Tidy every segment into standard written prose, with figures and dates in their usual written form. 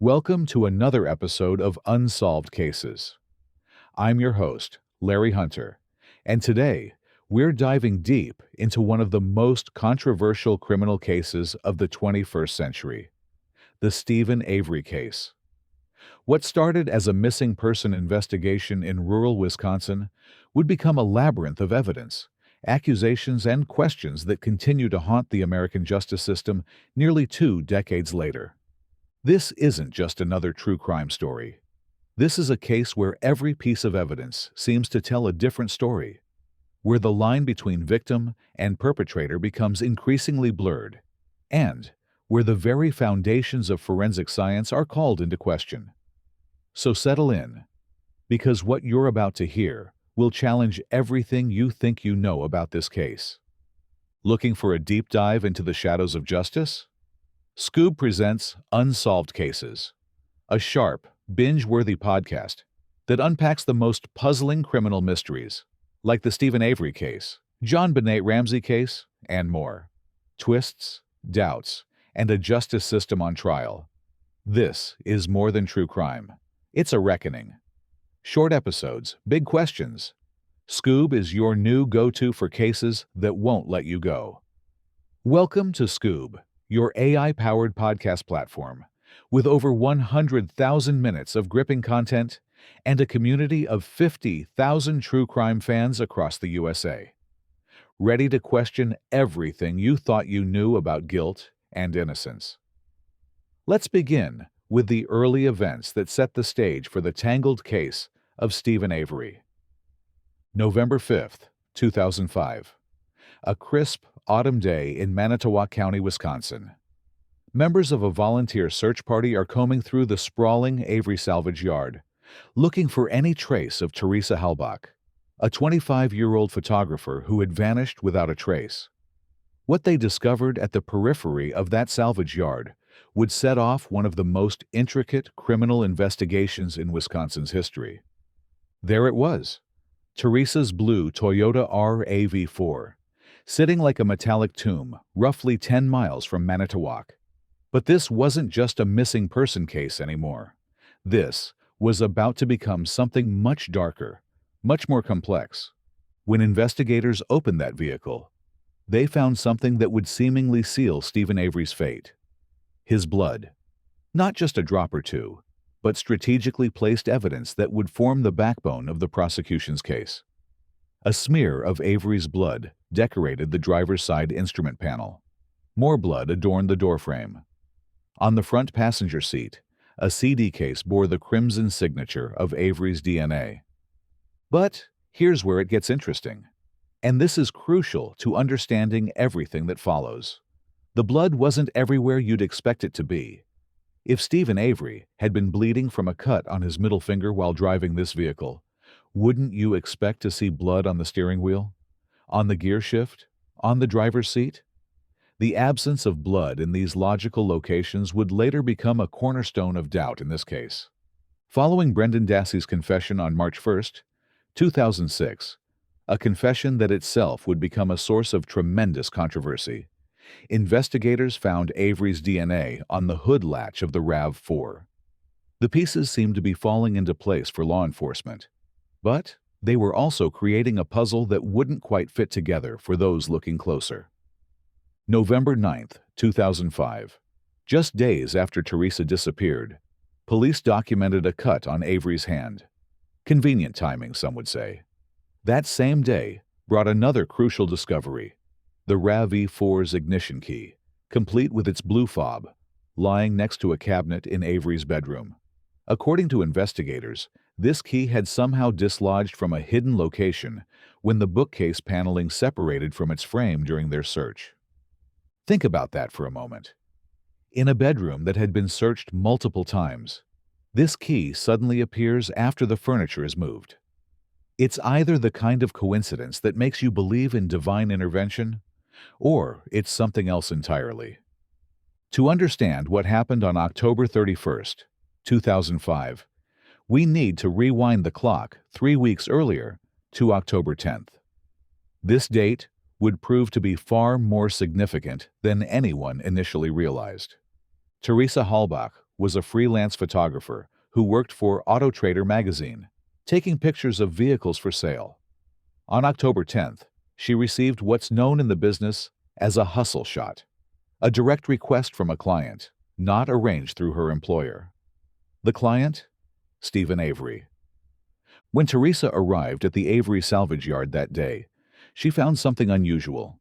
Welcome to another episode of Unsolved Cases. I'm your host, Larry Hunter, and today we're diving deep into one of the most controversial criminal cases of the 21st century, the Steven Avery case. What started as a missing person investigation in rural Wisconsin would become a labyrinth of evidence, accusations, and questions that continue to haunt the American justice system nearly 2 decades later. This isn't just another true crime story. This is a case where every piece of evidence seems to tell a different story, where the line between victim and perpetrator becomes increasingly blurred, and where the very foundations of forensic science are called into question. So settle in, because what you're about to hear will challenge everything you think you know about this case. Looking for a deep dive into the shadows of justice? Scoob presents Unsolved Cases, a sharp, binge-worthy podcast that unpacks the most puzzling criminal mysteries, like the Steven Avery case, John Benet Ramsey case, and more. Twists, doubts, and a justice system on trial. This is more than true crime. It's a reckoning. Short episodes, big questions. Scoob is your new go-to for cases that won't let you go. Welcome to Scoob, your AI-powered podcast platform, with over 100,000 minutes of gripping content and a community of 50,000 true crime fans across the USA. Ready to question everything you thought you knew about guilt and innocence. Let's begin with the early events that set the stage for the tangled case of Steven Avery. November 5th, 2005. A crisp autumn day in Manitowoc County, Wisconsin. Members of a volunteer search party are combing through the sprawling Avery salvage yard, looking for any trace of Teresa Halbach, a 25-year-old photographer who had vanished without a trace. What they discovered at the periphery of that salvage yard would set off one of the most intricate criminal investigations in Wisconsin's history. There it was, Teresa's blue Toyota RAV4, sitting like a metallic tomb, roughly 10 miles from Manitowoc. But this wasn't just a missing person case anymore. This was about to become something much darker, much more complex. When investigators opened that vehicle, they found something that would seemingly seal Steven Avery's fate. His blood. Not just a drop or two, but strategically placed evidence that would form the backbone of the prosecution's case. A smear of Avery's blood decorated the driver's side instrument panel. More blood adorned the doorframe. On the front passenger seat, a CD case bore the crimson signature of Avery's DNA. But here's where it gets interesting. And this is crucial to understanding everything that follows. The blood wasn't everywhere you'd expect it to be. If Steven Avery had been bleeding from a cut on his middle finger while driving this vehicle, wouldn't you expect to see blood on the steering wheel? On the gear shift? On the driver's seat? The absence of blood in these logical locations would later become a cornerstone of doubt in this case. Following Brendan Dassey's confession on March 1st, 2006, a confession that itself would become a source of tremendous controversy, investigators found Avery's DNA on the hood latch of the RAV4. The pieces seemed to be falling into place for law enforcement, but they were also creating a puzzle that wouldn't quite fit together for those looking closer. November 9th, 2005. Just days after Teresa disappeared, police documented a cut on Avery's hand. Convenient timing, some would say. That same day brought another crucial discovery, the RAV4's ignition key, complete with its blue fob, lying next to a cabinet in Avery's bedroom. According to investigators, this key had somehow dislodged from a hidden location when the bookcase paneling separated from its frame during their search. Think about that for a moment. In a bedroom that had been searched multiple times, this key suddenly appears after the furniture is moved. It's either the kind of coincidence that makes you believe in divine intervention, or it's something else entirely. To understand what happened on October 31st, 2005, we need to rewind the clock 3 weeks earlier to October 10th. This date would prove to be far more significant than anyone initially realized. Teresa Halbach was a freelance photographer who worked for Auto Trader magazine, taking pictures of vehicles for sale. On October 10th, she received what's known in the business as a hustle shot, a direct request from a client, not arranged through her employer. The client? Steven Avery. When Teresa arrived at the Avery salvage yard that day, she found something unusual.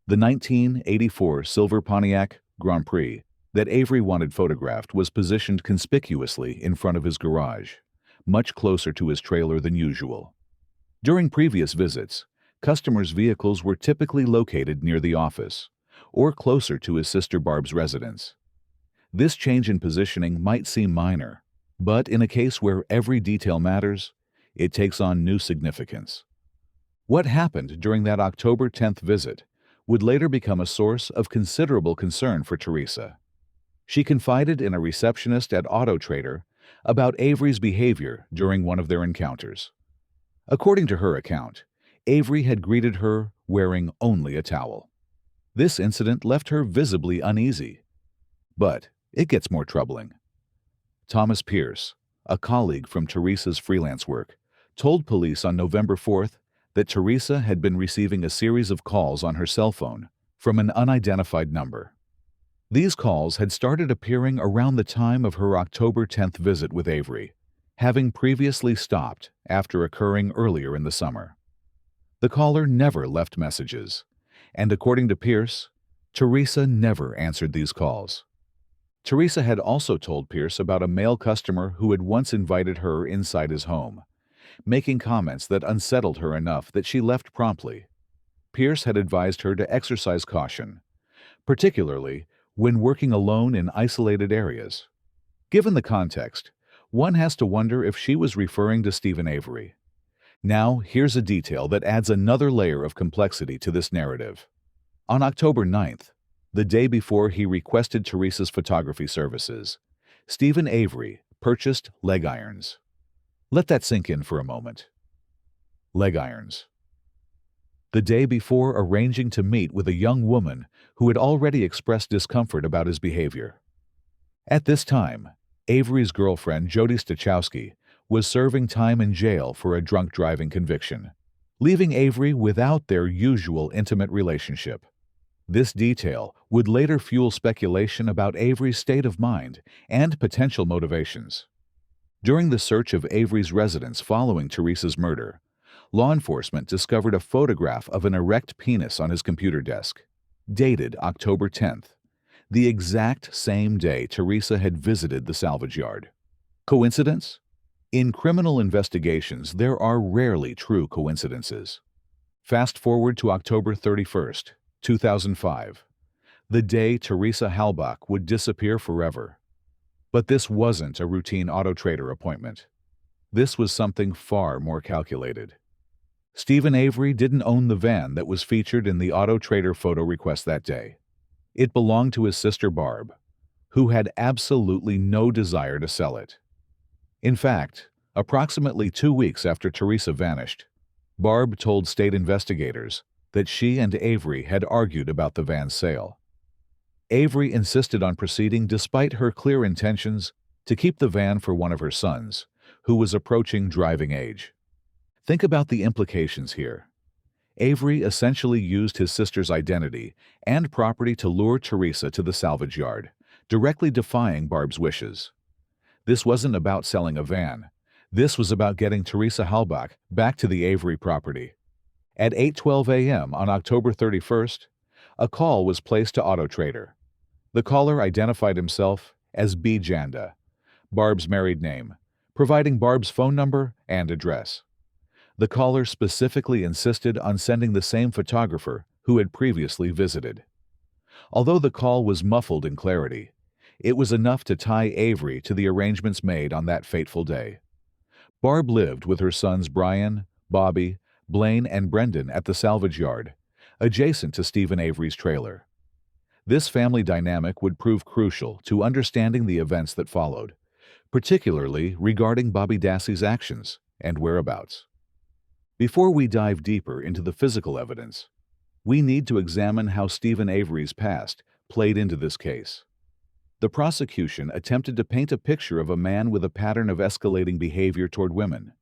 The 1984 silver Pontiac Grand Prix that Avery wanted photographed was positioned conspicuously in front of his garage, much closer to his trailer than usual. During previous visits, customers' vehicles were typically located near the office or closer to his sister Barb's residence. This change in positioning might seem minor, but in a case where every detail matters, it takes on new significance. What happened during that October 10th visit would later become a source of considerable concern for Teresa. She confided in a receptionist at Auto Trader about Avery's behavior during one of their encounters. According to her account, Avery had greeted her wearing only a towel. This incident left her visibly uneasy. But it gets more troubling. Thomas Pierce, a colleague from Teresa's freelance work, told police on November 4th that Teresa had been receiving a series of calls on her cell phone from an unidentified number. These calls had started appearing around the time of her October 10th visit with Avery, having previously stopped after occurring earlier in the summer. The caller never left messages, and according to Pierce, Teresa never answered these calls. Teresa had also told Pierce about a male customer who had once invited her inside his home, making comments that unsettled her enough that she left promptly. Pierce had advised her to exercise caution, particularly when working alone in isolated areas. Given the context, one has to wonder if she was referring to Steven Avery. Now, here's a detail that adds another layer of complexity to this narrative. On October 9th, the day before he requested Teresa's photography services, Steven Avery purchased leg irons. Let that sink in for a moment. Leg irons. The day before arranging to meet with a young woman who had already expressed discomfort about his behavior. At this time, Avery's girlfriend, Jody Stachowski, was serving time in jail for a drunk driving conviction, leaving Avery without their usual intimate relationship. This detail would later fuel speculation about Avery's state of mind and potential motivations. During the search of Avery's residence following Teresa's murder, law enforcement discovered a photograph of an erect penis on his computer desk, dated October 10th, the exact same day Teresa had visited the salvage yard. Coincidence? In criminal investigations, there are rarely true coincidences. Fast forward to October 31st, 2005, the day Teresa Halbach would disappear forever. But this wasn't a routine Auto Trader appointment. This was something far more calculated. Steven Avery didn't own the van that was featured in the Auto Trader photo request that day. It belonged to his sister Barb, who had absolutely no desire to sell it. In fact, approximately 2 weeks after Teresa vanished, Barb told state investigators that she and Avery had argued about the van's sale. Avery insisted on proceeding despite her clear intentions to keep the van for one of her sons, who was approaching driving age. Think about the implications here. Avery essentially used his sister's identity and property to lure Teresa to the salvage yard, directly defying Barb's wishes. This wasn't about selling a van. This was about getting Teresa Halbach back to the Avery property. At 8:12 a.m. on October 31st, a call was placed to Auto Trader. The caller identified himself as B. Janda, Barb's married name, providing Barb's phone number and address. The caller specifically insisted on sending the same photographer who had previously visited. Although the call was muffled in clarity, it was enough to tie Avery to the arrangements made on that fateful day. Barb lived with her sons Brian, Bobby, Blaine, and Brendan at the salvage yard, adjacent to Steven Avery's trailer. This family dynamic would prove crucial to understanding the events that followed, particularly regarding Bobby Dassey's actions and whereabouts. Before we dive deeper into the physical evidence, we need to examine how Steven Avery's past played into this case. The prosecution attempted to paint a picture of a man with a pattern of escalating behavior toward women,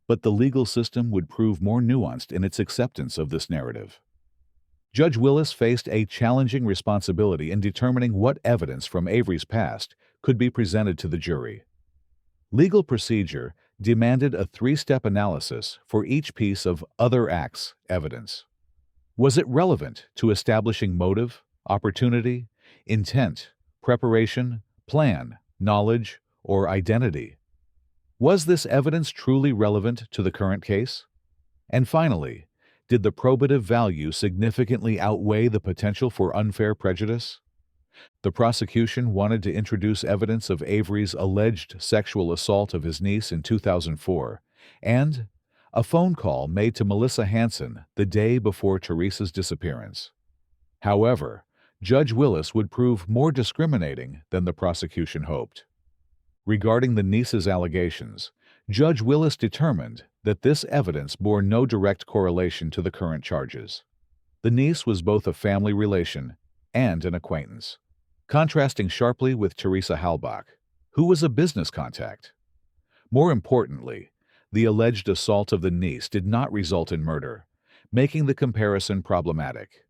but the legal system would prove more nuanced in its acceptance of this narrative. Judge Willis faced a challenging responsibility in determining what evidence from Avery's past could be presented to the jury. Legal procedure demanded a three-step analysis for each piece of other acts evidence. Was it relevant to establishing motive, opportunity, intent, preparation, plan, knowledge, or identity? Was this evidence truly relevant to the current case? And finally, did the probative value significantly outweigh the potential for unfair prejudice? The prosecution wanted to introduce evidence of Avery's alleged sexual assault of his niece in 2004 and a phone call made to Melissa Hansen the day before Teresa's disappearance. However, Judge Willis would prove more discriminating than the prosecution hoped. Regarding the niece's allegations, Judge Willis determined that this evidence bore no direct correlation to the current charges. The niece was both a family relation and an acquaintance, contrasting sharply with Teresa Halbach, who was a business contact. More importantly, the alleged assault of the niece did not result in murder, making the comparison problematic.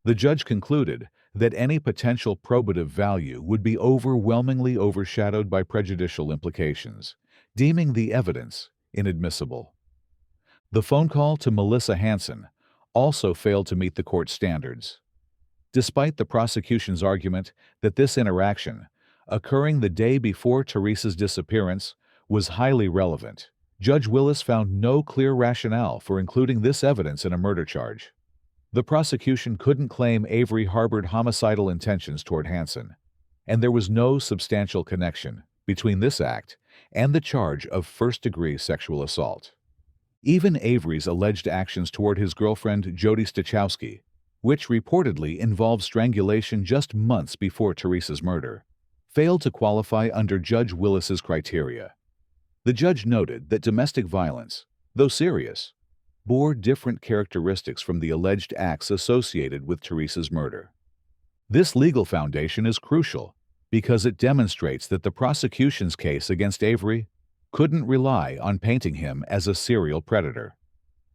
The judge concluded that any potential probative value would be overwhelmingly overshadowed by prejudicial implications, deeming the evidence inadmissible. The phone call to Melissa Hansen also failed to meet the court's standards. Despite the prosecution's argument that this interaction, occurring the day before Teresa's disappearance, was highly relevant, Judge Willis found no clear rationale for including this evidence in a murder charge. The prosecution couldn't claim Avery harbored homicidal intentions toward Hansen, and there was no substantial connection between this act and the charge of first-degree sexual assault. Even Avery's alleged actions toward his girlfriend Jody Stachowski, which reportedly involved strangulation just months before Teresa's murder, failed to qualify under Judge Willis's criteria. The judge noted that domestic violence, though serious, bore different characteristics from the alleged acts associated with Teresa's murder. This legal foundation is crucial because it demonstrates that the prosecution's case against Avery couldn't rely on painting him as a serial predator.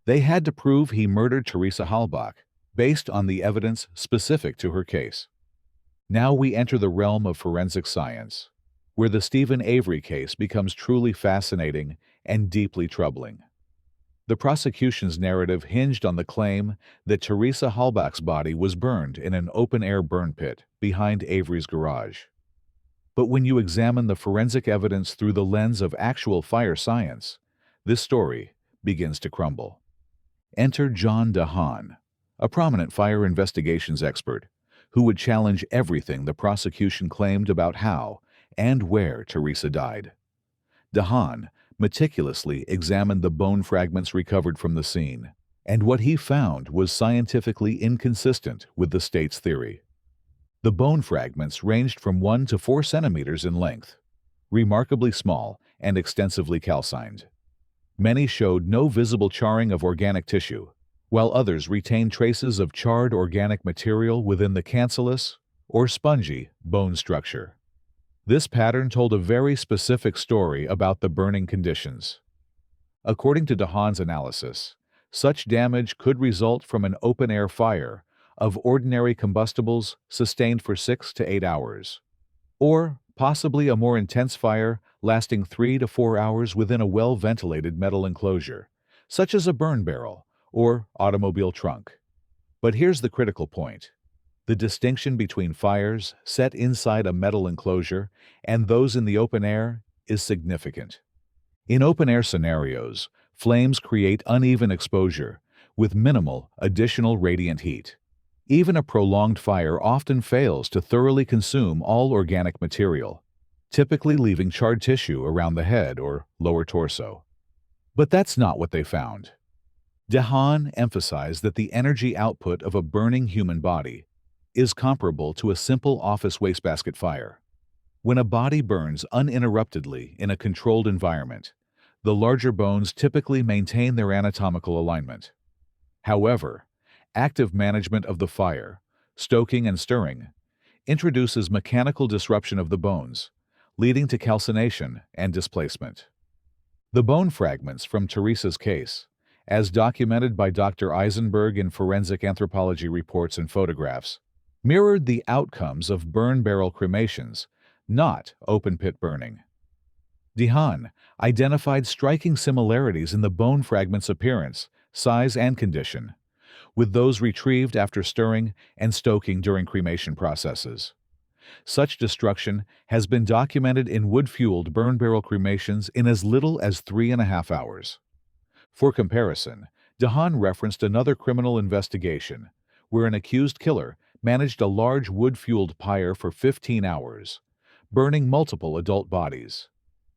They had to prove he murdered Teresa Halbach based on the evidence specific to her case. Now we enter the realm of forensic science, where the Steven Avery case becomes truly fascinating and deeply troubling. The prosecution's narrative hinged on the claim that Teresa Halbach's body was burned in an open-air burn pit behind Avery's garage. But when you examine the forensic evidence through the lens of actual fire science, this story begins to crumble. Enter John DeHaan, a prominent fire investigations expert who would challenge everything the prosecution claimed about how and where Teresa died. DeHaan meticulously examined the bone fragments recovered from the scene, and what he found was scientifically inconsistent with the state's theory. The bone fragments ranged from 1 to 4 centimeters in length, remarkably small and extensively calcined. Many showed no visible charring of organic tissue, while others retained traces of charred organic material within the cancellous or spongy bone structure. This pattern told a very specific story about the burning conditions. According to DeHaan's analysis, such damage could result from an open-air fire of ordinary combustibles sustained for 6 to 8 hours, or possibly a more intense fire lasting 3 to 4 hours within a well-ventilated metal enclosure, such as a burn barrel or automobile trunk. But here's the critical point. The distinction between fires set inside a metal enclosure and those in the open air is significant. In open-air scenarios, flames create uneven exposure with minimal additional radiant heat. Even a prolonged fire often fails to thoroughly consume all organic material, typically leaving charred tissue around the head or lower torso. But that's not what they found. DeHaan emphasized that the energy output of a burning human body is comparable to a simple office wastebasket fire. When a body burns uninterruptedly in a controlled environment, the larger bones typically maintain their anatomical alignment. However, active management of the fire, stoking and stirring, introduces mechanical disruption of the bones, leading to calcination and displacement. The bone fragments from Teresa's case, as documented by Dr. Eisenberg in forensic anthropology reports and photographs, mirrored the outcomes of burn barrel cremations, not open-pit burning. DeHaan identified striking similarities in the bone fragments' appearance, size, and condition, with those retrieved after stirring and stoking during cremation processes. Such destruction has been documented in wood-fueled burn barrel cremations in as little as 3.5 hours. For comparison, DeHaan referenced another criminal investigation where an accused killer managed a large wood-fueled pyre for 15 hours, burning multiple adult bodies.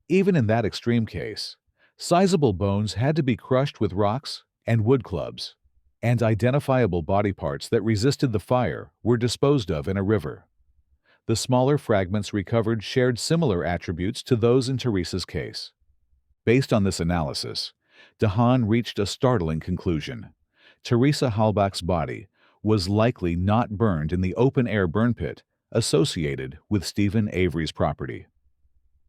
Even in that extreme case, sizable bones had to be crushed with rocks and wood clubs, and identifiable body parts that resisted the fire were disposed of in a river. The smaller fragments recovered shared similar attributes to those in Teresa's case. Based on this analysis, DeHaan reached a startling conclusion. Teresa Halbach's body was likely not burned in the open-air burn pit associated with Steven Avery's property.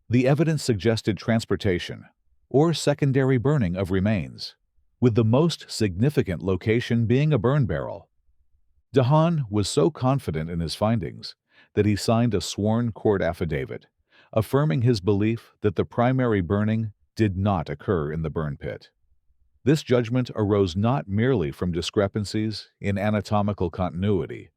The evidence suggested transportation or secondary burning of remains, with the most significant location being a burn barrel. DeHaan was so confident in his findings that he signed a sworn court affidavit, affirming his belief that the primary burning did not occur in the burn pit. This judgment arose not merely from discrepancies in anatomical continuity,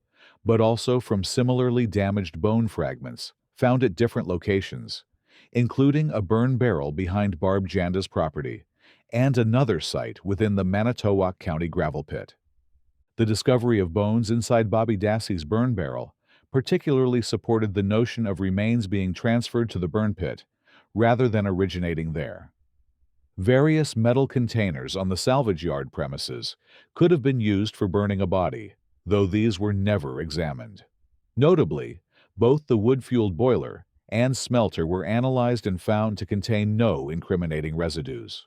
but also from similarly damaged bone fragments found at different locations, including a burn barrel behind Barb Janda's property and another site within the Manitowoc County gravel pit. The discovery of bones inside Bobby Dassey's burn barrel particularly supported the notion of remains being transferred to the burn pit rather than originating there. Various metal containers on the salvage yard premises could have been used for burning a body, though these were never examined. Notably, both the wood-fueled boiler and smelter were analyzed and found to contain no incriminating residues.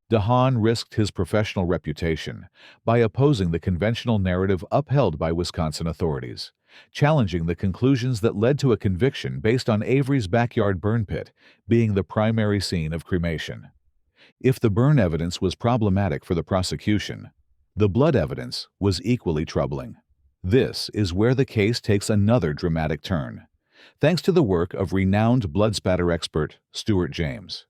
DeHaan risked his professional reputation by opposing the conventional narrative upheld by Wisconsin authorities, challenging the conclusions that led to a conviction based on Avery's backyard burn pit being the primary scene of cremation. If the burn evidence was problematic for the prosecution, the blood evidence was equally troubling. This is where the case takes another dramatic turn, thanks to the work of renowned blood spatter expert Stuart James.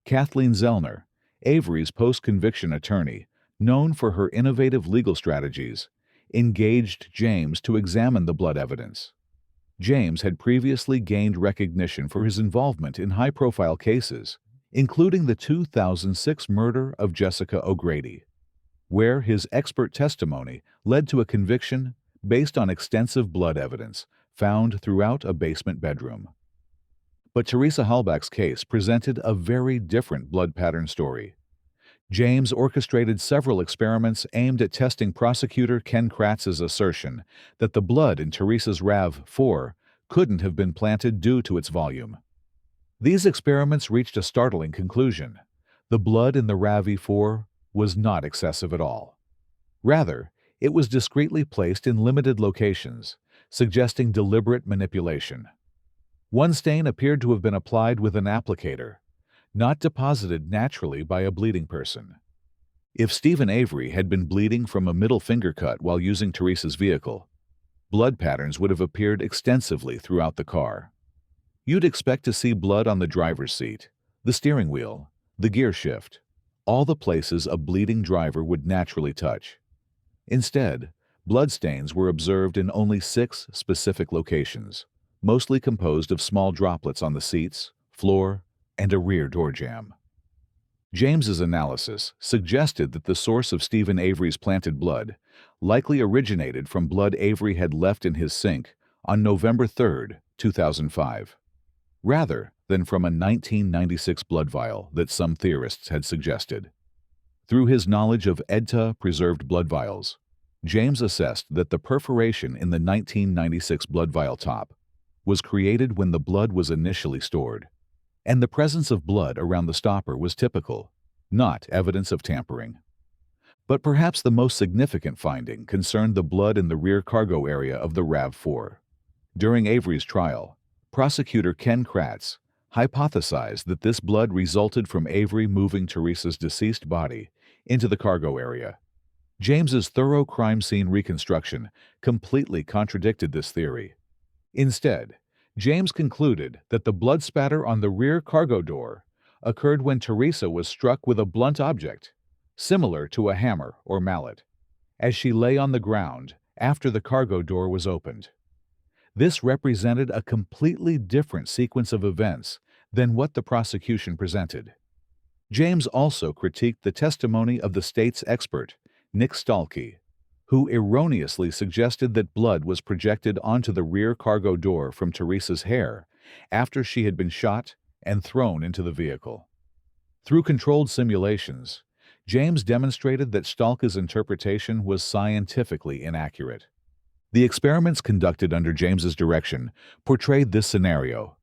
Kathleen Zellner, Avery's post-conviction attorney, known for her innovative legal strategies, engaged James to examine the blood evidence. James had previously gained recognition for his involvement in high-profile cases, including the 2006 murder of Jessica O'Grady, where his expert testimony led to a conviction based on extensive blood evidence found throughout a basement bedroom. But Teresa Halbach's case presented a very different blood pattern story. James orchestrated several experiments aimed at testing prosecutor Ken Kratz's assertion that the blood in Teresa's RAV4 couldn't have been planted due to its volume. These experiments reached a startling conclusion. The blood in the RAV4 was not excessive at all. Rather, it was discreetly placed in limited locations, suggesting deliberate manipulation. One stain appeared to have been applied with an applicator, not deposited naturally by a bleeding person. If Steven Avery had been bleeding from a middle finger cut while using Teresa's vehicle, blood patterns would have appeared extensively throughout the car. You'd expect to see blood on the driver's seat, the steering wheel, the gear shift, all the places a bleeding driver would naturally touch. Instead, bloodstains were observed in only 6 specific locations, mostly composed of small droplets on the seats, floor, and a rear door jamb. James's analysis suggested that the source of Steven Avery's planted blood likely originated from blood Avery had left in his sink on November 3, 2005, rather than from a 1996 blood vial that some theorists had suggested. Through his knowledge of EDTA-preserved blood vials, James assessed that the perforation in the 1996 blood vial top was created when the blood was initially stored, and the presence of blood around the stopper was typical, not evidence of tampering. But perhaps the most significant finding concerned the blood in the rear cargo area of the RAV4. During Avery's trial, prosecutor Ken Kratz hypothesized that this blood resulted from Avery moving Teresa's deceased body into the cargo area. James's thorough crime scene reconstruction completely contradicted this theory. Instead, James concluded that the blood spatter on the rear cargo door occurred when Teresa was struck with a blunt object, similar to a hammer or mallet, as she lay on the ground after the cargo door was opened. This represented a completely different sequence of events than what the prosecution presented. James also critiqued the testimony of the state's expert, Nick Stalkey, who erroneously suggested that blood was projected onto the rear cargo door from Teresa's hair after she had been shot and thrown into the vehicle. Through controlled simulations, James demonstrated that Stalkey's interpretation was scientifically inaccurate. The experiments conducted under James's direction portrayed this scenario.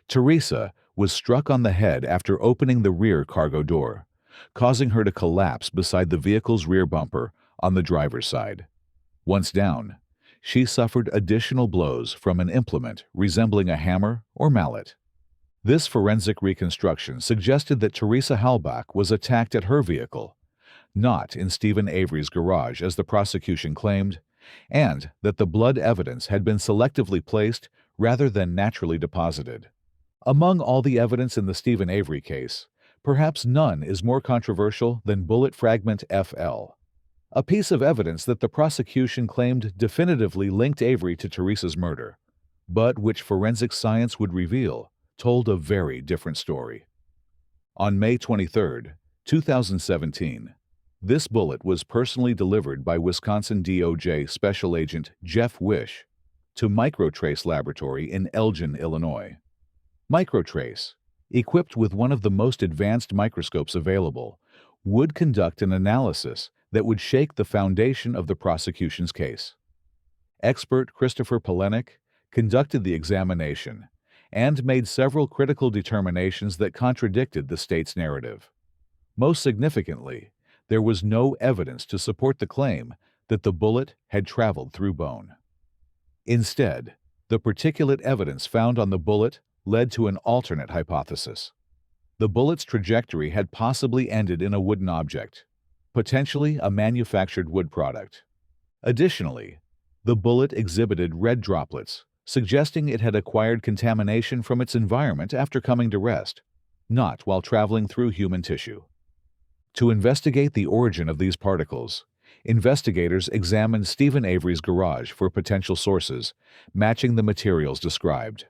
Teresa was struck on the head after opening the rear cargo door, causing her to collapse beside the vehicle's rear bumper on the driver's side. Once down, she suffered additional blows from an implement resembling a hammer or mallet. This forensic reconstruction suggested that Teresa Halbach was attacked at her vehicle, not in Steven Avery's garage as the prosecution claimed, and that the blood evidence had been selectively placed rather than naturally deposited. Among all the evidence in the Steven Avery case, perhaps none is more controversial than bullet fragment FL, a piece of evidence that the prosecution claimed definitively linked Avery to Teresa's murder, but which forensic science would reveal told a very different story. On May 23, 2017, this bullet was personally delivered by Wisconsin DOJ Special Agent Jeff Wish to Microtrace Laboratory in Elgin, Illinois. Microtrace, equipped with one of the most advanced microscopes available, would conduct an analysis that would shake the foundation of the prosecution's case. Expert Christopher Pelenik conducted the examination and made several critical determinations that contradicted the state's narrative. Most significantly, there was no evidence to support the claim that the bullet had traveled through bone. Instead, the particulate evidence found on the bullet led to an alternate hypothesis. The bullet's trajectory had possibly ended in a wooden object, potentially a manufactured wood product. Additionally, the bullet exhibited red droplets, suggesting it had acquired contamination from its environment after coming to rest, not while traveling through human tissue. To investigate the origin of these particles, investigators examined Steven Avery's garage for potential sources, matching the materials described.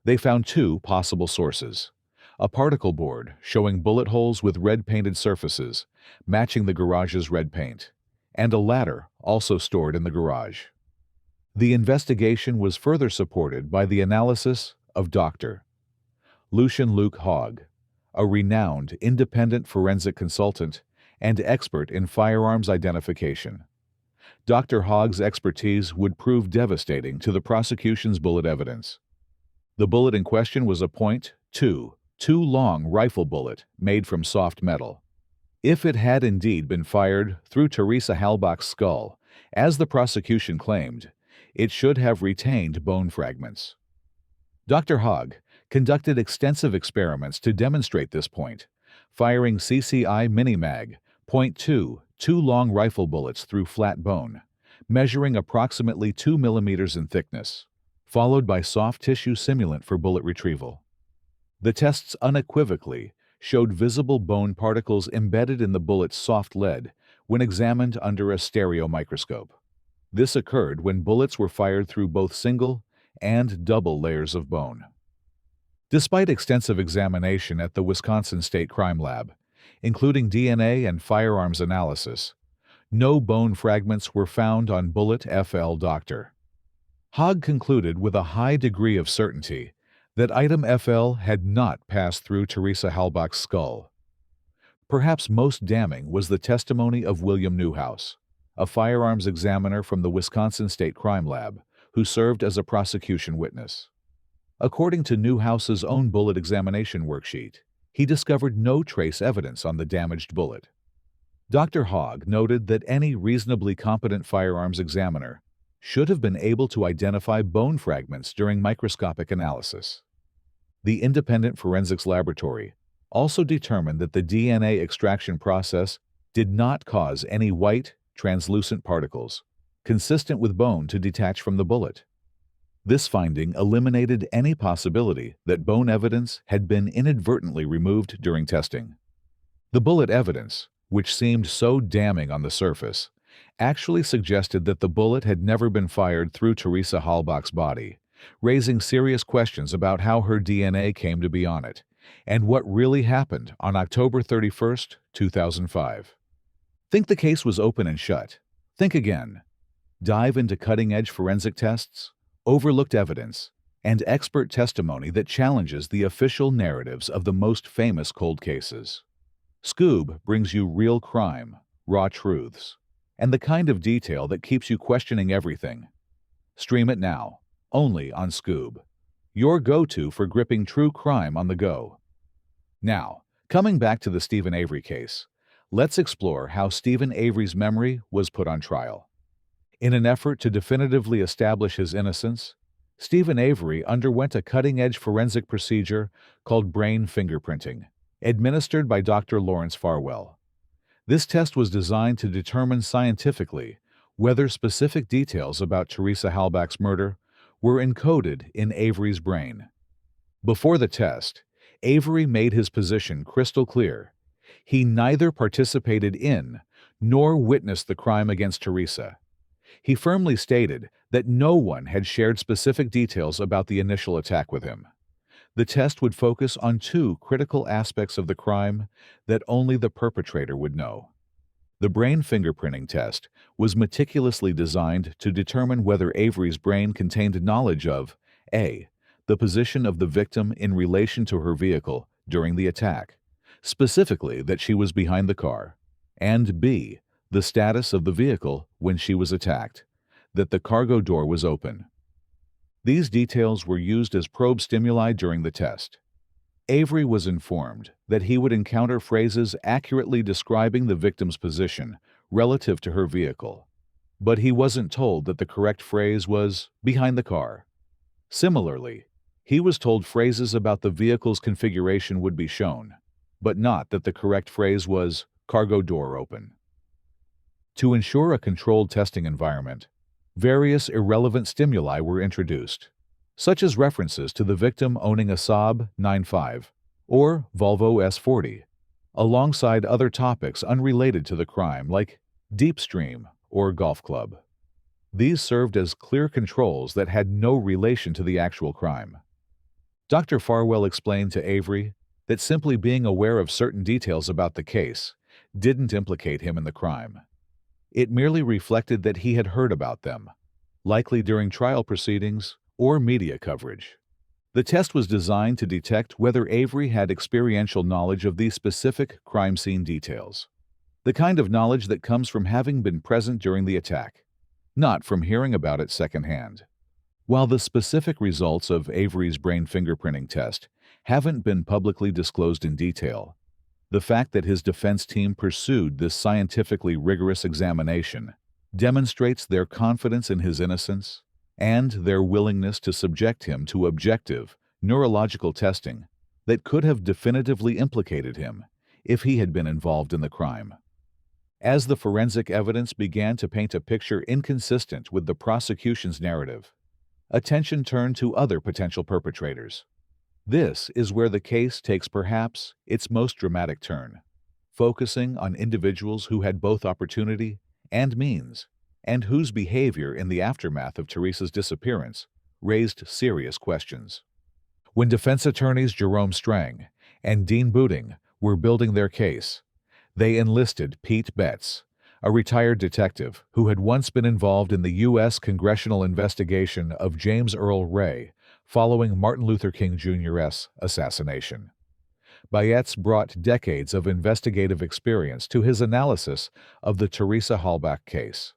They found two possible sources: a particle board showing bullet holes with red-painted surfaces, matching the garage's red paint, and a ladder also stored in the garage. The investigation was further supported by the analysis of Dr. Lucian Luke Hogg, a renowned independent forensic consultant and expert in firearms identification. Dr. Hogg's expertise would prove devastating to the prosecution's bullet evidence. The bullet in question was a .22 long rifle bullet made from soft metal. If it had indeed been fired through Teresa Halbach's skull, as the prosecution claimed, it should have retained bone fragments. Dr. Hogg conducted extensive experiments to demonstrate this point, firing CCI Minimag .22 long rifle bullets through flat bone, measuring approximately 2 millimeters in thickness, followed by soft tissue simulant for bullet retrieval. The tests unequivocally showed visible bone particles embedded in the bullet's soft lead when examined under a stereo microscope. This occurred when bullets were fired through both single and double layers of bone. Despite extensive examination at the Wisconsin State Crime Lab, including DNA and firearms analysis, no bone fragments were found on bullet FL. Dr. Hogg concluded with a high degree of certainty that item FL had not passed through Teresa Halbach's skull. Perhaps most damning was the testimony of William Newhouse, a firearms examiner from the Wisconsin State Crime Lab, who served as a prosecution witness. According to Newhouse's own bullet examination worksheet, he discovered no trace evidence on the damaged bullet. Dr. Hogg noted that any reasonably competent firearms examiner should have been able to identify bone fragments during microscopic analysis. The independent forensics laboratory also determined that the DNA extraction process did not cause any white, translucent particles, consistent with bone, to detach from the bullet. This finding eliminated any possibility that bone evidence had been inadvertently removed during testing. The bullet evidence, which seemed so damning on the surface, actually suggested that the bullet had never been fired through Teresa Halbach's body, raising serious questions about how her DNA came to be on it and what really happened on October 31, 2005. Think the case was open and shut? Think again. Dive into cutting-edge forensic tests, overlooked evidence, and expert testimony that challenges the official narratives of the most famous cold cases. Scoob brings you real crime, raw truths, and the kind of detail that keeps you questioning everything. Stream it now, only on Scoob, your go-to for gripping true crime on the go. Now, coming back to the Steven Avery case, let's explore how Steven Avery's memory was put on trial. In an effort to definitively establish his innocence, Steven Avery underwent a cutting-edge forensic procedure called brain fingerprinting, administered by Dr. Lawrence Farwell. This test was designed to determine scientifically whether specific details about Teresa Halbach's murder were encoded in Avery's brain. Before the test, Avery made his position crystal clear. He neither participated in nor witnessed the crime against Teresa. He firmly stated that no one had shared specific details about the initial attack with him. The test would focus on two critical aspects of the crime that only the perpetrator would know. The brain fingerprinting test was meticulously designed to determine whether Avery's brain contained knowledge of A. the position of the victim in relation to her vehicle during the attack, specifically that she was behind the car, and B. the status of the vehicle when she was attacked, that the cargo door was open. These details were used as probe stimuli during the test. Avery was informed that he would encounter phrases accurately describing the victim's position relative to her vehicle, but he wasn't told that the correct phrase was behind the car. Similarly, he was told phrases about the vehicle's configuration would be shown, but not that the correct phrase was cargo door open. To ensure a controlled testing environment, various irrelevant stimuli were introduced, such as references to the victim owning a Saab 95 or Volvo S40, alongside other topics unrelated to the crime like Deep Stream or golf club. These served as clear controls that had no relation to the actual crime. Dr. Farwell explained to Avery that simply being aware of certain details about the case didn't implicate him in the crime. It merely reflected that he had heard about them, likely during trial proceedings or media coverage. The test was designed to detect whether Avery had experiential knowledge of these specific crime scene details, the kind of knowledge that comes from having been present during the attack, not from hearing about it secondhand. While the specific results of Avery's brain fingerprinting test haven't been publicly disclosed in detail, the fact that his defense team pursued this scientifically rigorous examination demonstrates their confidence in his innocence and their willingness to subject him to objective neurological testing that could have definitively implicated him if he had been involved in the crime. As the forensic evidence began to paint a picture inconsistent with the prosecution's narrative, attention turned to other potential perpetrators. This is where the case takes perhaps its most dramatic turn, focusing on individuals who had both opportunity and means, and whose behavior in the aftermath of Teresa's disappearance raised serious questions. When defense attorneys Jerome Strang and Dean Booting were building their case, they enlisted Pete Betts, a retired detective who had once been involved in the U.S. congressional investigation of James Earl Ray following Martin Luther King Jr.'s assassination. Betts brought decades of investigative experience to his analysis of the Teresa Halbach case.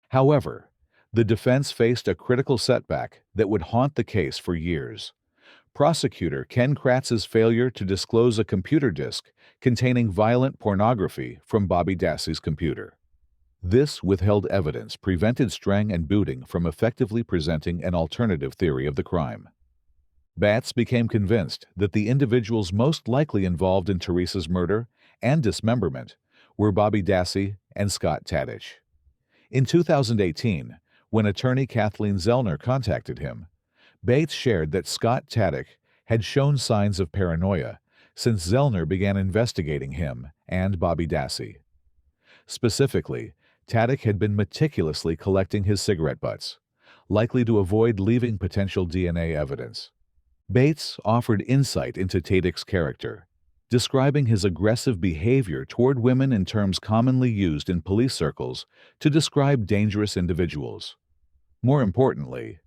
However, the defense faced a critical setback that would haunt the case for years. Prosecutor Ken Kratz's failure to disclose a computer disk containing violent pornography from Bobby Dassey's computer. This withheld evidence prevented Strang and Booting from effectively presenting an alternative theory of the crime. Batts became convinced that the individuals most likely involved in Teresa's murder and dismemberment were Bobby Dassey and Scott Tadych. In 2018, when attorney Kathleen Zellner contacted him, Bates shared that Scott Tadych had shown signs of paranoia since Zellner began investigating him and Bobby Dassey. Specifically, Tadych had been meticulously collecting his cigarette butts, likely to avoid leaving potential DNA evidence. Bates offered insight into Tadych's character, describing his aggressive behavior toward women in terms commonly used in police circles to describe dangerous individuals. More importantly,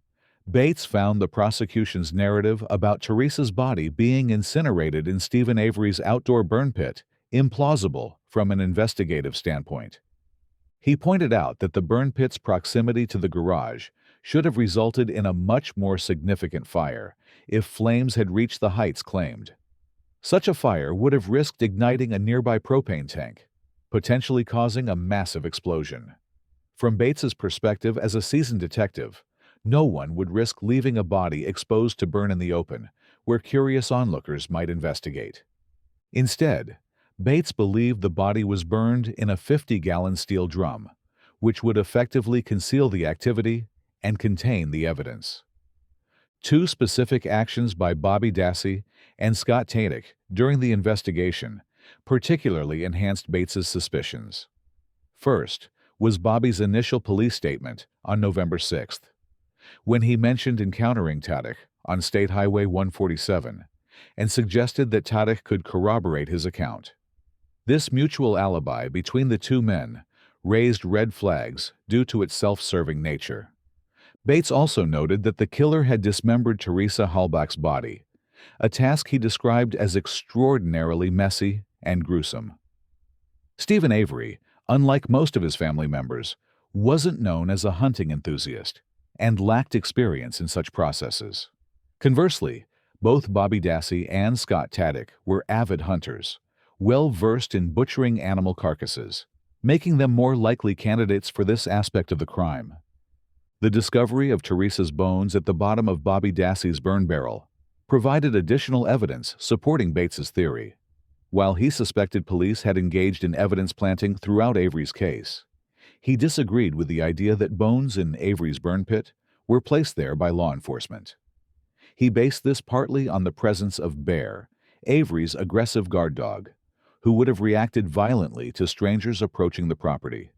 Bates found the prosecution's narrative about Teresa's body being incinerated in Steven Avery's outdoor burn pit implausible from an investigative standpoint. He pointed out that the burn pit's proximity to the garage should have resulted in a much more significant fire if flames had reached the heights claimed. Such a fire would have risked igniting a nearby propane tank, potentially causing a massive explosion. From Bates's perspective as a seasoned detective, no one would risk leaving a body exposed to burn in the open, where curious onlookers might investigate. Instead, Bates believed the body was burned in a 50-gallon steel drum, which would effectively conceal the activity and contain the evidence. Two specific actions by Bobby Dassey and Scott Tadych during the investigation particularly enhanced Bates's suspicions. First was Bobby's initial police statement on November 6th, when he mentioned encountering Tadych on State Highway 147 and suggested that Tadych could corroborate his account. This mutual alibi between the two men raised red flags due to its self-serving nature. Bates also noted that the killer had dismembered Teresa Halbach's body, a task he described as extraordinarily messy and gruesome. Steven Avery, unlike most of his family members, wasn't known as a hunting enthusiast and lacked experience in such processes. Conversely, both Bobby Dassey and Scott Tadych were avid hunters, well-versed in butchering animal carcasses, making them more likely candidates for this aspect of the crime. The discovery of Teresa's bones at the bottom of Bobby Dassey's burn barrel provided additional evidence supporting Bates's theory. While he suspected police had engaged in evidence planting throughout Avery's case, he disagreed with the idea that bones in Avery's burn pit were placed there by law enforcement. He based this partly on the presence of Bear, Avery's aggressive guard dog, who would have reacted violently to strangers approaching the property.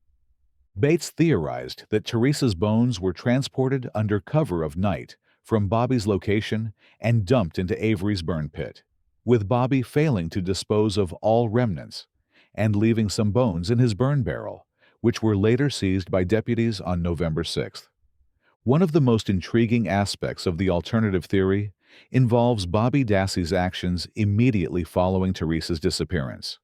Bates theorized that Teresa's bones were transported under cover of night from Bobby's location and dumped into Avery's burn pit, with Bobby failing to dispose of all remnants and leaving some bones in his burn barrel, which were later seized by deputies on November 6th. One of the most intriguing aspects of the alternative theory involves Bobby Dassey's actions immediately following Teresa's disappearance.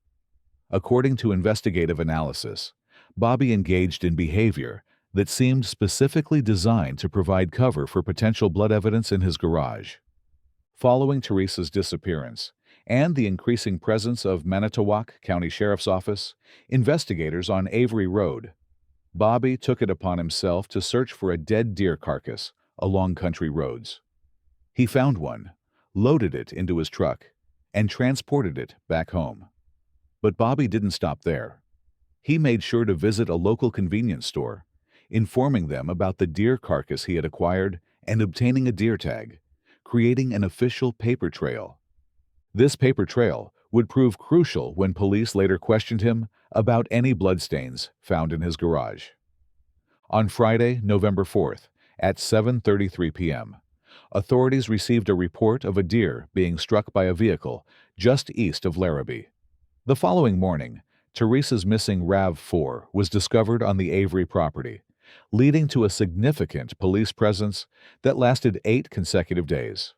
According to investigative analysis, Bobby engaged in behavior that seemed specifically designed to provide cover for potential blood evidence in his garage. Following Teresa's disappearance and the increasing presence of Manitowoc County Sheriff's Office investigators on Avery Road, Bobby took it upon himself to search for a dead deer carcass along country roads. He found one, loaded it into his truck, and transported it back home. But Bobby didn't stop there. He made sure to visit a local convenience store, informing them about the deer carcass he had acquired and obtaining a deer tag, creating an official paper trail. This paper trail would prove crucial when police later questioned him about any bloodstains found in his garage. On Friday, November 4th, at 7:33 p.m., authorities received a report of a deer being struck by a vehicle just east of Larrabee. The following morning, Teresa's missing RAV4 was discovered on the Avery property, leading to a significant police presence that lasted 8 consecutive days.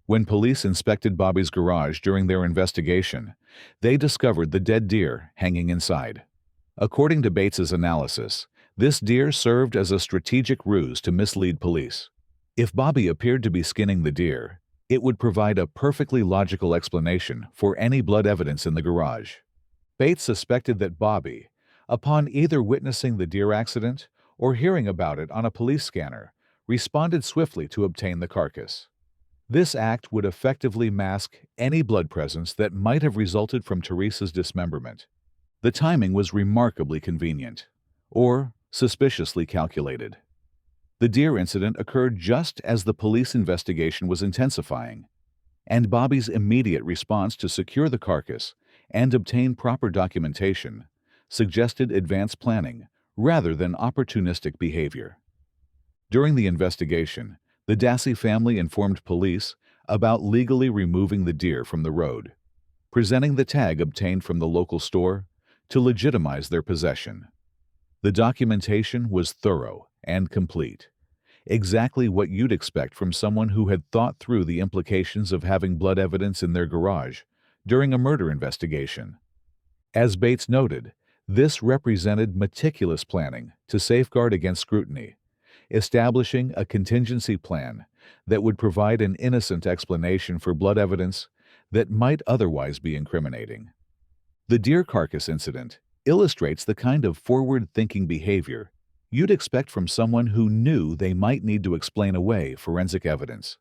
When police inspected Bobby's garage during their investigation, they discovered the dead deer hanging inside. According to Bates's analysis, this deer served as a strategic ruse to mislead police. If Bobby appeared to be skinning the deer, it would provide a perfectly logical explanation for any blood evidence in the garage. Bates suspected that Bobby, upon either witnessing the deer accident or hearing about it on a police scanner, responded swiftly to obtain the carcass. This act would effectively mask any blood presence that might have resulted from Teresa's dismemberment. The timing was remarkably convenient, or suspiciously calculated. The deer incident occurred just as the police investigation was intensifying, and Bobby's immediate response to secure the carcass and obtain proper documentation suggested advanced planning rather than opportunistic behavior. During the investigation, the Dassey family informed police about legally removing the deer from the road, presenting the tag obtained from the local store to legitimize their possession. The documentation was thorough and complete, exactly what you'd expect from someone who had thought through the implications of having blood evidence in their garage during a murder investigation. As Bates noted, this represented meticulous planning to safeguard against scrutiny, establishing a contingency plan that would provide an innocent explanation for blood evidence that might otherwise be incriminating. The deer carcass incident illustrates the kind of forward-thinking behavior you'd expect from someone who knew they might need to explain away forensic evidence,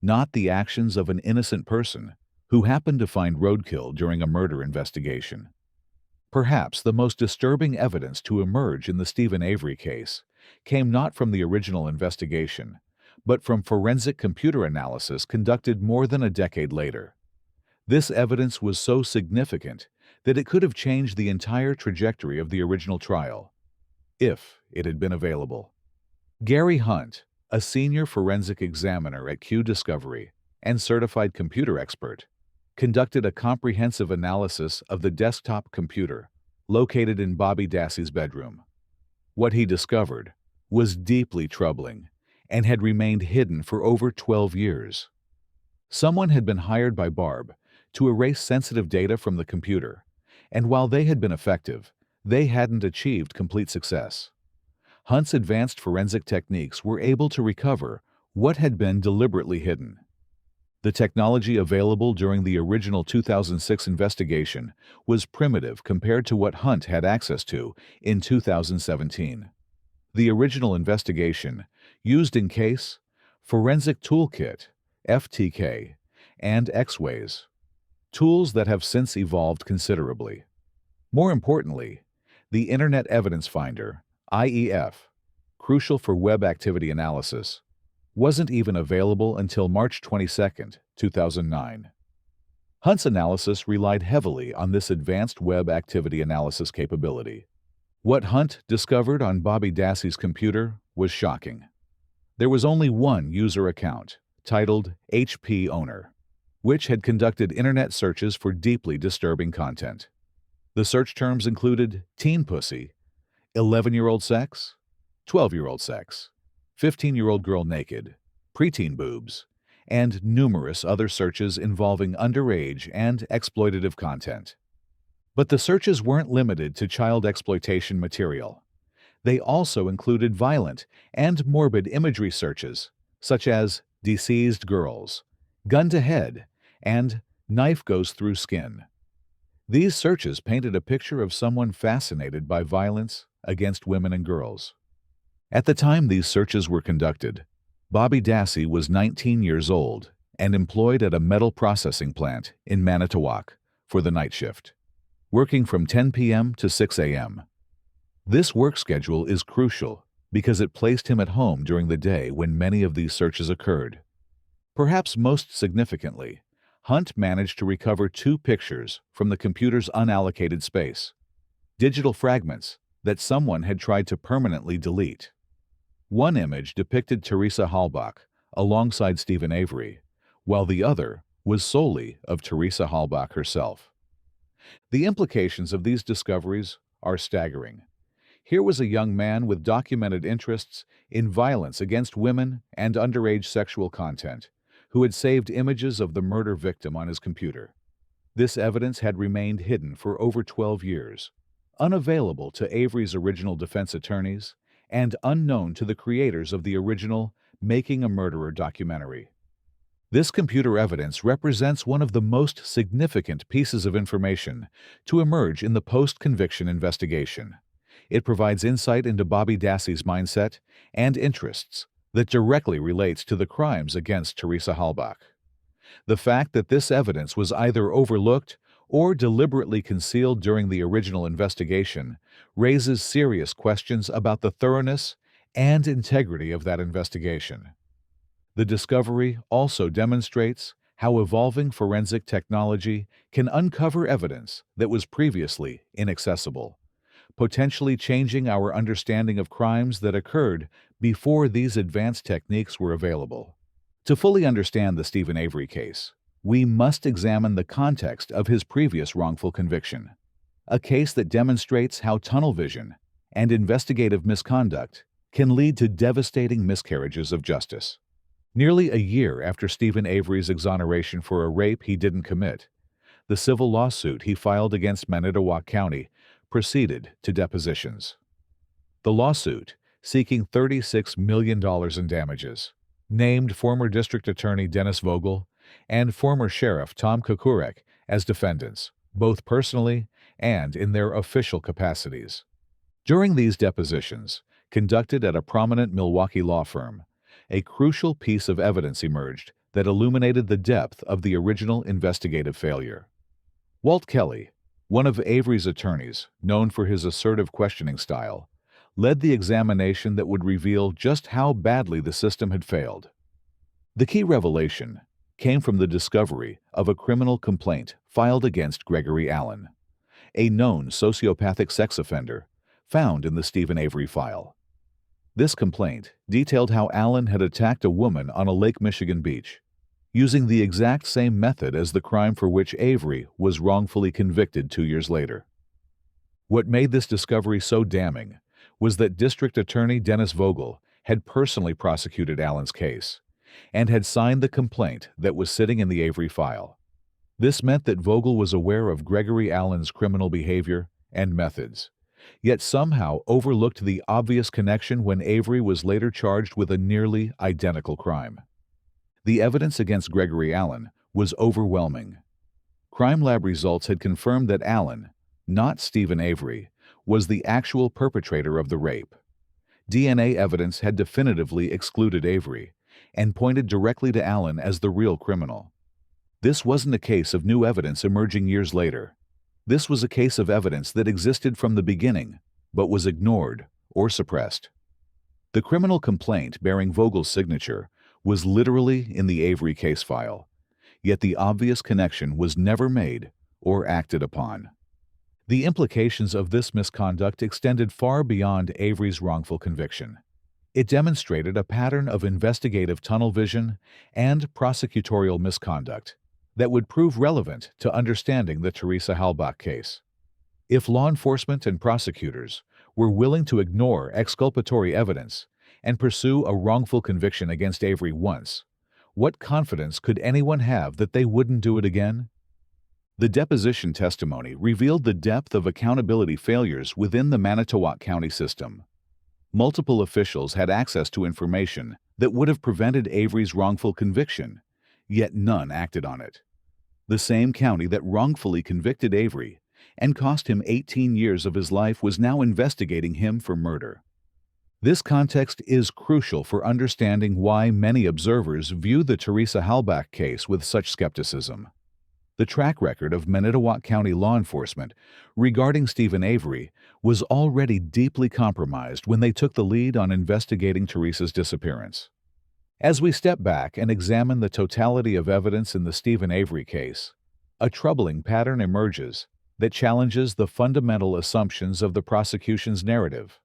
not the actions of an innocent person who happened to find roadkill during a murder investigation. Perhaps the most disturbing evidence to emerge in the Steven Avery case came not from the original investigation, but from forensic computer analysis conducted more than a decade later. This evidence was so significant that it could have changed the entire trajectory of the original trial, if it had been available. Gary Hunt, a senior forensic examiner at Q Discovery and certified computer expert, conducted a comprehensive analysis of the desktop computer located in Bobby Dassey's bedroom. What he discovered was deeply troubling and had remained hidden for over 12 years. Someone had been hired by Barb to erase sensitive data from the computer, and while they had been effective, they hadn't achieved complete success. Hunt's advanced forensic techniques were able to recover what had been deliberately hidden. The technology available during the original 2006 investigation was primitive compared to what Hunt had access to in 2017. The original investigation used in case Forensic Toolkit, FTK, and X-Ways, tools that have since evolved considerably. More importantly, the Internet Evidence Finder, IEF, crucial for web activity analysis, wasn't even available until March 22, 2009. Hunt's analysis relied heavily on this advanced web activity analysis capability. What Hunt discovered on Bobby Dassey's computer was shocking. There was only one user account, titled HP Owner, which had conducted internet searches for deeply disturbing content. The search terms included teen pussy, 11-year-old sex, 12-year-old sex, 15-year-old girl naked, preteen boobs, and numerous other searches involving underage and exploitative content. But the searches weren't limited to child exploitation material. They also included violent and morbid imagery searches, such as deceased girls, gun to head, and knife goes through skin. These searches painted a picture of someone fascinated by violence against women and girls. At the time these searches were conducted, Bobby Dassey was 19 years old and employed at a metal processing plant in Manitowoc for the night shift, working from 10 p.m. to 6 a.m. This work schedule is crucial because it placed him at home during the day when many of these searches occurred. Perhaps most significantly, Hunt managed to recover 2 pictures from the computer's unallocated space, digital fragments that someone had tried to permanently delete. One image depicted Teresa Halbach alongside Steven Avery, while the other was solely of Teresa Halbach herself. The implications of these discoveries are staggering. Here was a young man with documented interests in violence against women and underage sexual content, who had saved images of the murder victim on his computer. This evidence had remained hidden for over 12 years, unavailable to Avery's original defense attorneys, and unknown to the creators of the original Making a Murderer documentary. This computer evidence represents one of the most significant pieces of information to emerge in the post-conviction investigation. It provides insight into Bobby Dassey's mindset and interests that directly relates to the crimes against Teresa Halbach. The fact that this evidence was either overlooked or deliberately concealed during the original investigation raises serious questions about the thoroughness and integrity of that investigation. The discovery also demonstrates how evolving forensic technology can uncover evidence that was previously inaccessible, potentially changing our understanding of crimes that occurred before these advanced techniques were available. To fully understand the Steven Avery case, we must examine the context of his previous wrongful conviction, a case that demonstrates how tunnel vision and investigative misconduct can lead to devastating miscarriages of justice. Nearly a year after Steven Avery's exoneration for a rape he didn't commit, the civil lawsuit he filed against Manitowoc County proceeded to depositions. The lawsuit, seeking $36 million in damages, named former District Attorney Dennis Vogel and former Sheriff Tom Kukurek as defendants, both personally and in their official capacities. During these depositions, conducted at a prominent Milwaukee law firm, a crucial piece of evidence emerged that illuminated the depth of the original investigative failure. Walt Kelly, one of Avery's attorneys, known for his assertive questioning style, led the examination that would reveal just how badly the system had failed. The key revelation came from the discovery of a criminal complaint filed against Gregory Allen, a known sociopathic sex offender found in the Steven Avery file. This complaint detailed how Allen had attacked a woman on a Lake Michigan beach, using the exact same method as the crime for which Avery was wrongfully convicted 2 years later. What made this discovery so damning was that District Attorney Dennis Vogel had personally prosecuted Allen's case and had signed the complaint that was sitting in the Avery file. This meant that Vogel was aware of Gregory Allen's criminal behavior and methods, yet somehow overlooked the obvious connection when Avery was later charged with a nearly identical crime. The evidence against Gregory Allen was overwhelming. Crime lab results had confirmed that Allen, not Steven Avery, was the actual perpetrator of the rape. DNA evidence had definitively excluded Avery and pointed directly to Allen as the real criminal. This wasn't a case of new evidence emerging years later. This was a case of evidence that existed from the beginning, but was ignored or suppressed. The criminal complaint bearing Vogel's signature was literally in the Avery case file, yet the obvious connection was never made or acted upon. The implications of this misconduct extended far beyond Avery's wrongful conviction. It demonstrated a pattern of investigative tunnel vision and prosecutorial misconduct that would prove relevant to understanding the Teresa Halbach case. If law enforcement and prosecutors were willing to ignore exculpatory evidence and pursue a wrongful conviction against Avery once, what confidence could anyone have that they wouldn't do it again? The deposition testimony revealed the depth of accountability failures within the Manitowoc County system. Multiple officials had access to information that would have prevented Avery's wrongful conviction, yet none acted on it. The same county that wrongfully convicted Avery and cost him 18 years of his life was now investigating him for murder. This context is crucial for understanding why many observers view the Teresa Halbach case with such skepticism. The track record of Manitowoc County law enforcement regarding Steven Avery was already deeply compromised when they took the lead on investigating Teresa's disappearance. As we step back and examine the totality of evidence in the Steven Avery case, a troubling pattern emerges that challenges the fundamental assumptions of the prosecution's narrative.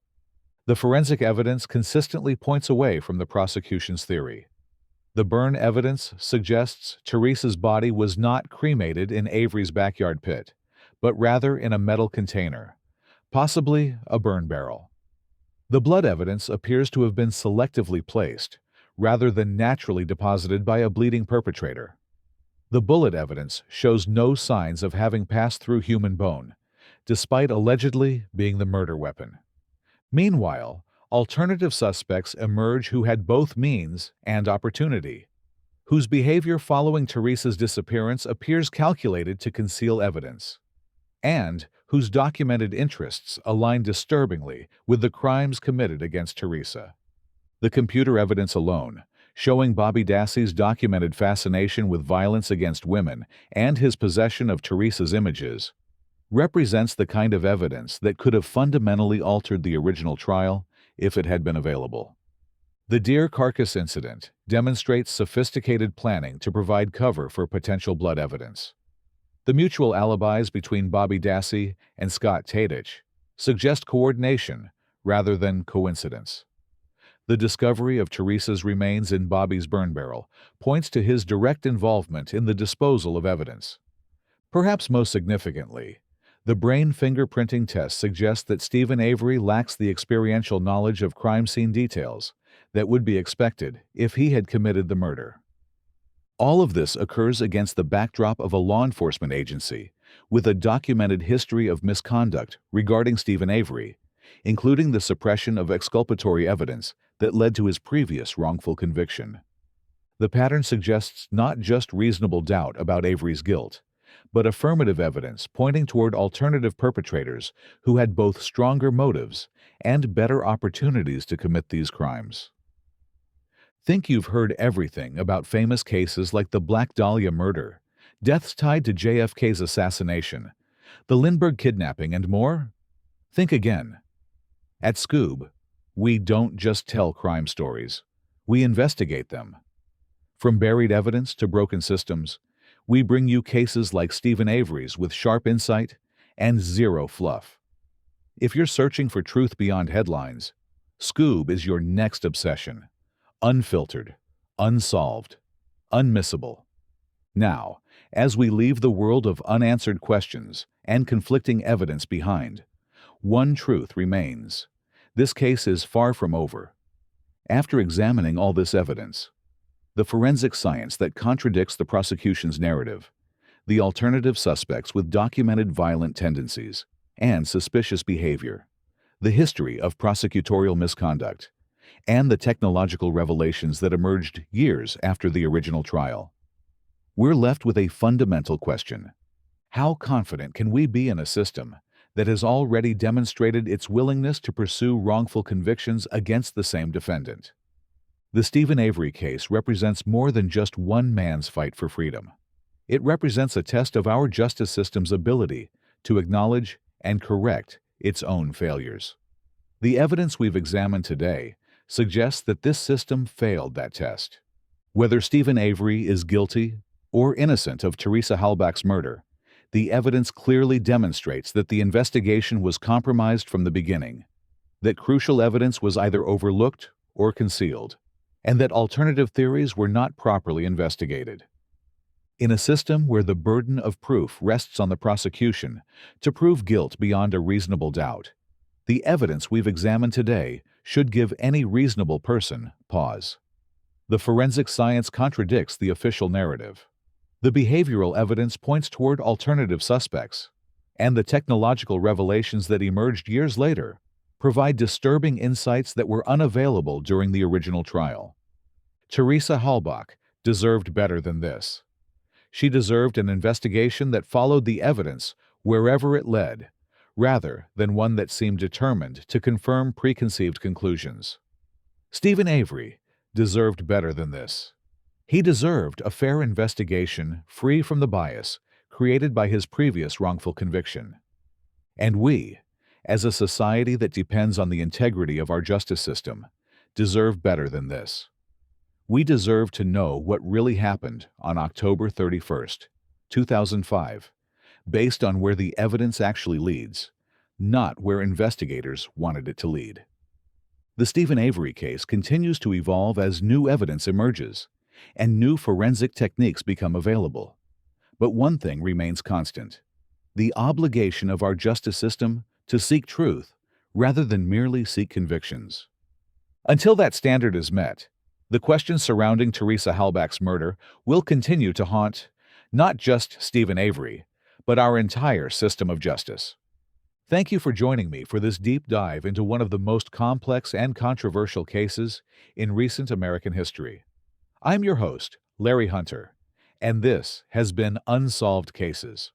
The forensic evidence consistently points away from the prosecution's theory. The burn evidence suggests Teresa's body was not cremated in Avery's backyard pit, but rather in a metal container, possibly a burn barrel. The blood evidence appears to have been selectively placed, rather than naturally deposited by a bleeding perpetrator. The bullet evidence shows no signs of having passed through human bone, despite allegedly being the murder weapon. Meanwhile, alternative suspects emerge who had both means and opportunity, whose behavior following Teresa's disappearance appears calculated to conceal evidence. and whose documented interests align disturbingly with the crimes committed against Teresa. The computer evidence alone, showing Bobby Dassey's documented fascination with violence against women and his possession of Teresa's images, represents the kind of evidence that could have fundamentally altered the original trial if it had been available. The Deer Carcass incident demonstrates sophisticated planning to provide cover for potential blood evidence. The mutual alibis between Bobby Dassey and Scott Tadich suggest coordination rather than coincidence. The discovery of Teresa's remains in Bobby's burn barrel points to his direct involvement in the disposal of evidence. Perhaps most significantly, the brain fingerprinting test suggests that Steven Avery lacks the experiential knowledge of crime scene details that would be expected if he had committed the murder. All of this occurs against the backdrop of a law enforcement agency with a documented history of misconduct regarding Steven Avery, including the suppression of exculpatory evidence that led to his previous wrongful conviction. The pattern suggests not just reasonable doubt about Avery's guilt, but affirmative evidence pointing toward alternative perpetrators who had both stronger motives and better opportunities to commit these crimes. Think you've heard everything about famous cases like the Black Dahlia murder, deaths tied to JFK's assassination, the Lindbergh kidnapping, and more? Think again. At Scoob, we don't just tell crime stories, we investigate them. From buried evidence to broken systems, we bring you cases like Steven Avery's with sharp insight and zero fluff. If you're searching for truth beyond headlines, Scoob is your next obsession. Unfiltered, unsolved, unmissable. Now, as we leave the world of unanswered questions and conflicting evidence behind, one truth remains. This case is far from over. After examining all this evidence, the forensic science that contradicts the prosecution's narrative, the alternative suspects with documented violent tendencies and suspicious behavior, the history of prosecutorial misconduct, and the technological revelations that emerged years after the original trial, we're left with a fundamental question. How confident can we be in a system that has already demonstrated its willingness to pursue wrongful convictions against the same defendant? The Steven Avery case represents more than just one man's fight for freedom. It represents a test of our justice system's ability to acknowledge and correct its own failures. The evidence we've examined today suggests that this system failed that test. Whether Steven Avery is guilty or innocent of Teresa Halbach's murder, the evidence clearly demonstrates that the investigation was compromised from the beginning, that crucial evidence was either overlooked or concealed, and that alternative theories were not properly investigated. In a system where the burden of proof rests on the prosecution to prove guilt beyond a reasonable doubt, the evidence we've examined today should give any reasonable person pause. The forensic science contradicts the official narrative. The behavioral evidence points toward alternative suspects, and the technological revelations that emerged years later provide disturbing insights that were unavailable during the original trial. Teresa Halbach deserved better than this. She deserved an investigation that followed the evidence wherever it led, rather than one that seemed determined to confirm preconceived conclusions. Steven Avery deserved better than this. He deserved a fair investigation free from the bias created by his previous wrongful conviction. And we, as a society that depends on the integrity of our justice system, deserve better than this. We deserve to know what really happened on October 31st, 2005, based on where the evidence actually leads, not where investigators wanted it to lead. The Steven Avery case continues to evolve as new evidence emerges and new forensic techniques become available. But one thing remains constant: the obligation of our justice system to seek truth rather than merely seek convictions. Until that standard is met, the questions surrounding Teresa Halbach's murder will continue to haunt not just Steven Avery, but our entire system of justice. Thank you for joining me for this deep dive into one of the most complex and controversial cases in recent American history. I'm your host, Larry Hunter, and this has been Unsolved Cases.